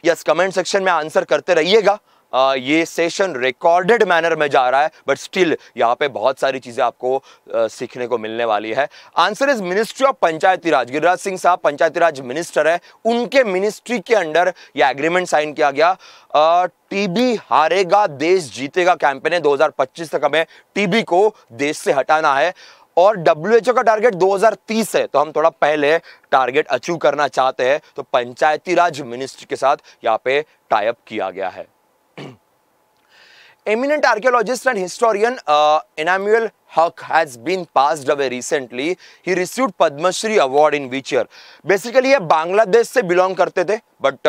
यस, कमेंट सेक्शन में आंसर करते रहिएगा। ये सेशन रिकॉर्डेड मैनर में जा रहा है, बट स्टिल यहाँ पे बहुत सारी चीजें आपको सीखने को मिलने वाली है। आंसर इज मिनिस्ट्री ऑफ पंचायती राज। गिरिराज सिंह साहब पंचायती राज मिनिस्टर है, उनके मिनिस्ट्री के अंडर ये एग्रीमेंट साइन किया गया। टीबी हारेगा देश जीतेगा कैंपेन है। 2025 तक हमें टीबी को देश से हटाना है और WHO का टारगेट 2030 है, तो हम थोड़ा पहले टारगेट अचीव करना चाहते हैं। तो पंचायती राज मिनिस्ट्री के साथ यहाँ पे टाई अप किया गया है। Eminent archaeologist and historian Enamuel Huq has been passed away recently. He received Padma Shri award in which year? Basically ये बांग्लादेश से बिलोंग करते थे, बट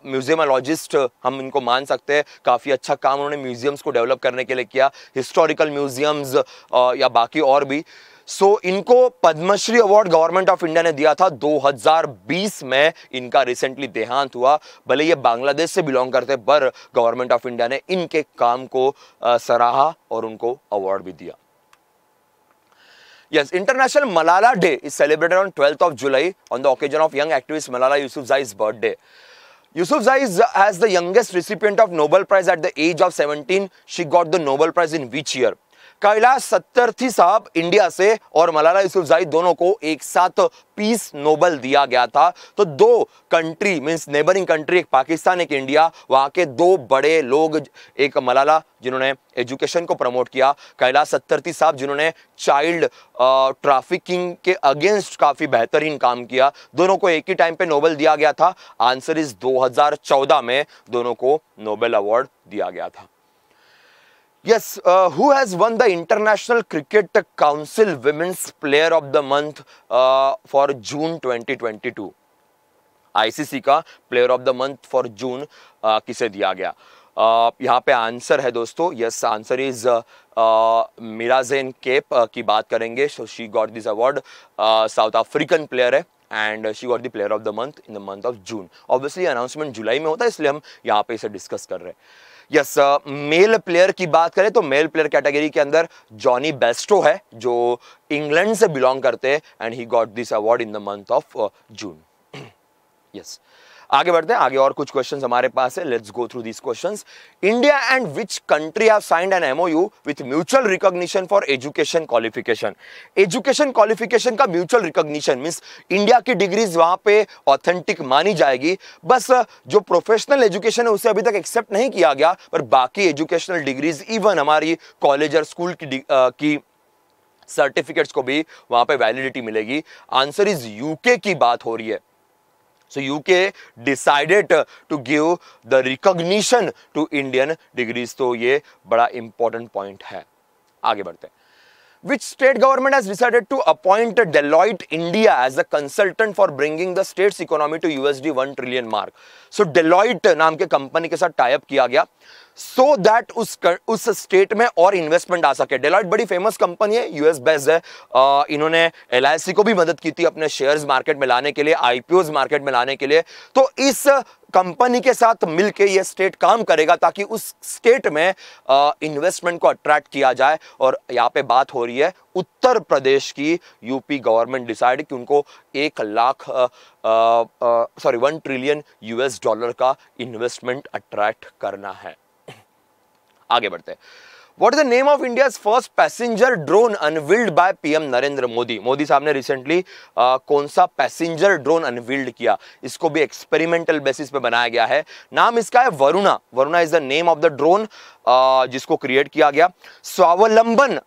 म्यूजियमोलॉजिस्ट हम इनको मान सकते हैं। काफी अच्छा काम उन्होंने म्यूजियम्स को डेवलप करने के लिए किया, हिस्टोरिकल म्यूजियम्स या बाकी और भी। सो इनको Padma Shri award government of India ने दिया था 2020 में। इनका रिसेंटली देहांत हुआ। भले ये बांग्लादेश से बिलोंग करते, पर गवर्नमेंट ऑफ इंडिया ने इनके काम को सराहा और उनको अवार्ड भी दिया। Yes, International Malala Day is celebrated on 12th of July on the occasion of young activist Malala Yousafzai's birthday. Yousafzai as the youngest recipient of Nobel Prize at the age of 17. She got the Nobel Prize in which year? Kailash Satyarthi साहब India से और मलाला यूसुफजाई दोनों को एक साथ peace Nobel दिया गया था। तो दो कंट्री मींस नेबरिंग कंट्री, एक पाकिस्तान एक इंडिया, वहां के दो बड़े लोग, एक मलाला जिन्होंने एजुकेशन को प्रमोट किया, कैलाश सत्यार्थी साहब जिन्होंने चाइल्ड ट्रैफिकिंग के अगेंस्ट काफी बेहतरीन काम किया। दोनों को एक ही टाइम पे नोबेल दिया गया था। आंसर इज 2014 में दोनों को नोबेल अवार्ड दिया गया था। Yes, who has won the International Cricket Council Women's Player of the Month for June 2022? ICC का player of the month for June किसे दिया गया? यहाँ पे आंसर है दोस्तों, yes answer is Marizanne Kapp की बात करेंगे। So she got this award, south African player है and she got the player of the month in the month of June. Obviously announcement जुलाई में होता है, इसलिए हम यहाँ पे इसे डिस्कस कर रहे हैं। यस, मेल प्लेयर की बात करें तो मेल प्लेयर कैटेगरी के अंदर जॉनी बेस्टो है जो इंग्लैंड से बिलोंग करते हैं and he got this award in the month of June. Yes, आगे बढ़ते हैं, आगे और कुछ क्वेश्चंस हमारे पास है, let's go through these questions. India and which country have signed an MoU with mutual recognition for education qualification. Education qualification का म्यूचुअल रिकॉग्निशन मींस इंडिया की डिग्रीज वहां पे ऑथेंटिक मानी जाएगी, बस जो प्रोफेशनल एजुकेशन है उसे अभी तक एक्सेप्ट नहीं किया गया, पर बाकी एजुकेशनल डिग्रीज इवन हमारी कॉलेज और स्कूल की सर्टिफिकेट्स को भी वहां पे वैलिडिटी मिलेगी। आंसर इज यूके की बात हो रही है। So UK decided to give the recognition to Indian degrees, तो ये बड़ा important point है। आगे बढ़ते हैं। Which state government has decided to appoint Deloitte India as a consultant for bringing the state's economy to USD 1 trillion mark? So Deloitte नाम के company के साथ टाई अप किया गया so that उस स्टेट में और इन्वेस्टमेंट आ सके। डेलॉइट बड़ी फेमस कंपनी है, यूएस बेस्ड है। इन्होंने एलआईसी को भी मदद की थी अपने शेयर्स मार्केट में लाने के लिए, आईपीओज मार्केट में लाने के लिए। तो इस कंपनी के साथ मिलके ये स्टेट काम करेगा ताकि उस स्टेट में इन्वेस्टमेंट को अट्रैक्ट किया जाए। और यहाँ पे बात हो रही है उत्तर प्रदेश की। यूपी गवर्नमेंट डिसाइड कि उनको 1 ट्रिलियन यूएस डॉलर का इन्वेस्टमेंट अट्रैक्ट करना है। आगे बढ़ते हैं। What is the name of India's first passenger drone unveiled by PM Narendra Modi? Modi साहब ने रिसेंटली कौन सा पैसेंजर ड्रोन अनवील्ड किया? इसको भी एक्सपेरिमेंटल बेसिस पे बनाया गया है। नाम इसका है Varuna. Varuna is the name of the drone जिसको क्रिएट किया गया। स्वावलंबन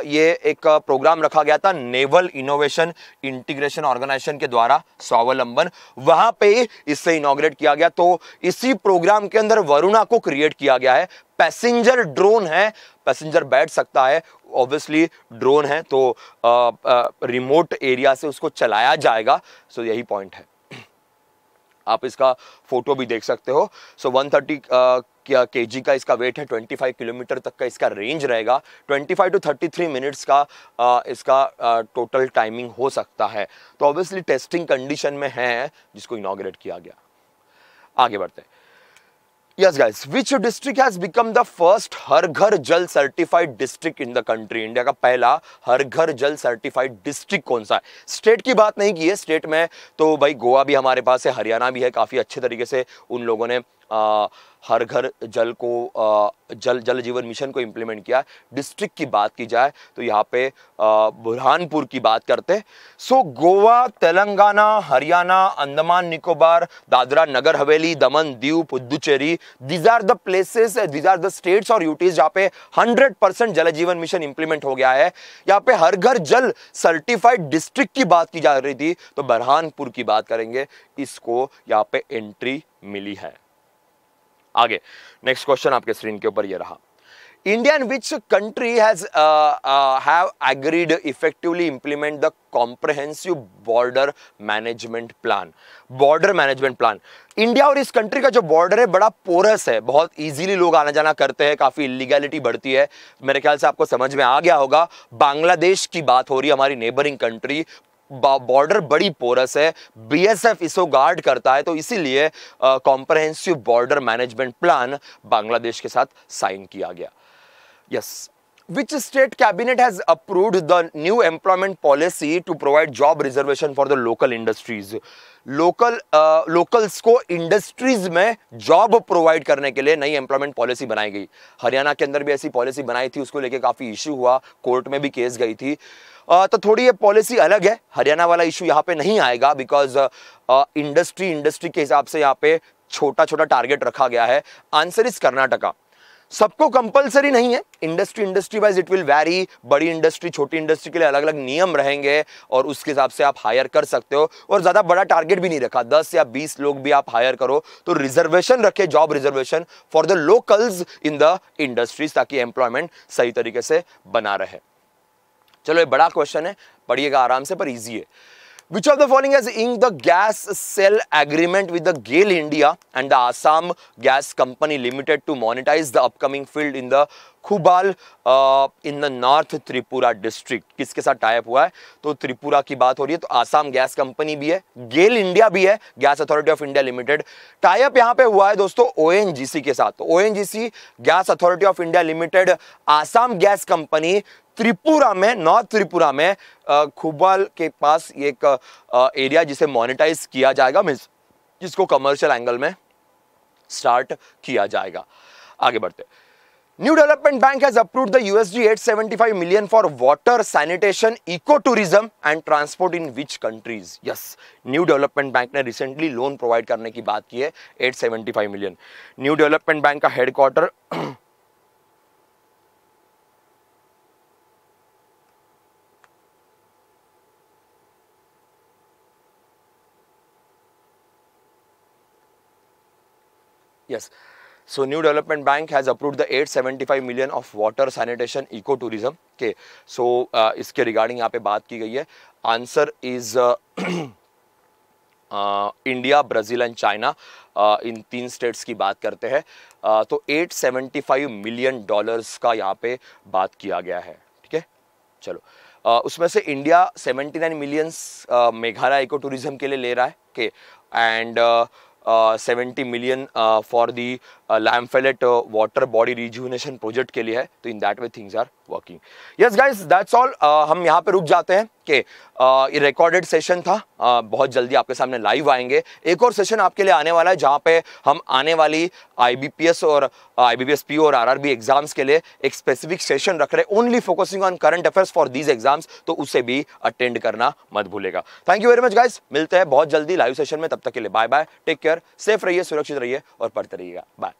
ये एक प्रोग्राम रखा गया था नेवल इनोवेशन इंटीग्रेशन ऑर्गेनाइजेशन के द्वारा, स्वावलंबन, वहां पे इससे इनॉग्रेट किया गया। तो इसी प्रोग्राम के अंदर वरुणा को क्रिएट किया गया है। पैसेंजर ड्रोन है, पैसेंजर बैठ सकता है, ऑब्वियसली ड्रोन है तो रिमोट एरिया से उसको चलाया जाएगा। सो यही पॉइंट है। आप इसका फोटो भी देख सकते हो। सो 130 kg का इसका वेट है, 25 किलोमीटर तक का इसका रेंज रहेगा, 25 to 33 मिनट्स का इसका टोटल टाइमिंग हो सकता है। तो ऑब्वियसली टेस्टिंग कंडीशन में है जिसको इनॉग्रेट किया गया। आगे बढ़ते हैं। Yes guys, which district has become the first हर घर जल certified district in the country? India का पहला हर घर जल सर्टिफाइड डिस्ट्रिक्ट कौन सा है? स्टेट की बात नहीं की है, स्टेट में तो भाई गोवा भी हमारे पास है, हरियाणा भी है, काफी अच्छे तरीके से उन लोगों ने हर घर जल को जल जीवन मिशन को इंप्लीमेंट किया। डिस्ट्रिक्ट की बात की जाए तो यहाँ पे बुरहानपुर की बात करते हैं। सो Goa, Telangana, Haryana, Andaman Nicobar, Dadra Nagar Haveli, Daman Diu, Puducherry, these are the places, these are the states और यूटीज जहाँ पे 100% जल जीवन मिशन इंप्लीमेंट हो गया है। यहाँ पे हर घर जल सर्टिफाइड डिस्ट्रिक्ट की बात की जा रही थी तो बुरहानपुर की बात करेंगे, इसको यहाँ पे एंट्री मिली है। आगे नेक्स्ट क्वेश्चन आपके स्क्रीन के ऊपर ये रहा। India and which country has have agreed effectively implement the comprehensive border management plan? Border management plan, India और इस कंट्री का जो बॉर्डर है बड़ा पोरस है, बहुत इजीली लोग आना जाना करते हैं, काफी इलीगैलिटी बढ़ती है। मेरे ख्याल से आपको समझ में आ गया होगा, बांग्लादेश की बात हो रही है, हमारी नेबरिंग कंट्री। बॉर्डर बड़ी पोरस है, बीएसएफ इसको गार्ड करता है, तो इसीलिए comprehensive border management plan Bangladesh के साथ साइन किया गया। Yes, which state cabinet has approved the new employment policy to provide job reservation for the local industries? Locals को इंडस्ट्रीज में जॉब प्रोवाइड करने के लिए नई एम्प्लॉयमेंट पॉलिसी बनाई गई। हरियाणा के अंदर भी ऐसी पॉलिसी बनाई थी, उसको लेके काफी इश्यू हुआ, कोर्ट में भी केस गई थी। तो थोड़ी ये पॉलिसी अलग है, हरियाणा वाला इशू यहाँ पे नहीं आएगा बिकॉज इंडस्ट्री के हिसाब से यहाँ पे छोटा छोटा टारगेट रखा गया है। Answer is Karnataka. सबको कंपलसरी नहीं है, industry wise it will vary, बड़ी इंडस्ट्री छोटी इंडस्ट्री के लिए अलग अलग नियम रहेंगे और उसके हिसाब से आप हायर कर सकते हो। और ज्यादा बड़ा टारगेट भी नहीं रखा, 10 या 20 लोग भी आप हायर करो, तो रिजर्वेशन रखे, job reservation for the locals in the industries, ताकि एम्प्लॉयमेंट सही तरीके से बना रहे। चलो ये बड़ा क्वेश्चन है, पढ़िएगा आराम से, पर इजी है। Which of the following has inked the gas sale agreement with the GAIL India and the Assam Gas Company Limited to monetize the upcoming field in the Khubal in the North Tripura district? किसके साथ type हुआ है? तो त्रिपुरा की बात हो रही है, तो आसाम गैस कंपनी भी है, गेल इंडिया भी है, gas authority of India limited. Type यहाँ पे हुआ है दोस्तों ओएनजीसी के साथ। तो ONGC, gas authority of India limited, Assam gas company, Tripura में, नॉर्थ त्रिपुरा में खुबाल के पास एक एरिया जिसे मोनेटाइज किया जाएगा, मींस जिसको कमर्शियल एंगल में स्टार्ट किया जाएगा। आगे बढ़ते। New Development Bank has approved the USD 875 million for water, sanitation, ecotourism and transport in which countries? Yes, New Development Bank ने recently लोन प्रोवाइड करने की बात की है 875 मिलियन। न्यू डेवलपमेंट बैंक का headquarter yes. So New Development Bank has approved the 875 million of water, sanitation, ecotourism. Okay. So इसके regarding यहाँ पे बात की गई है। Answer is India, Brazil and China, in 3 states की बात करते हैं। तो 875 मिलियन डॉलर्स का यहाँ पे बात किया गया है। ठीक है, चलो उसमें से India 79 millions Meghalaya eco tourism के लिए ले रहा है। Okay, and 70 million for the Lamphelpat water body rejuvenation project के लिए है। तो in that way things are working. Yes guys, that's all. हम यहाँ पे रुक जाते हैं कि ये रिकॉर्डेड सेशन था। बहुत जल्दी आपके सामने लाइव आएंगे। एक और सेशन आपके लिए आने वाला है जहाँ पे हम आने वाली IBPS और IBPS PO और RRB एग्जाम्स के लिए एक स्पेसिफिक सेशन रख रहे हैं, only focusing on current affairs for these exams. तो उसे भी अटेंड करना मत भूलेगा। Thank you very much guys, मिलते हैं बहुत जल्दी लाइव सेशन में। तब तक के लिए bye bye, take care, safe रहिए, सुरक्षित रहिए और पढ़ते रहिएगा। बाय।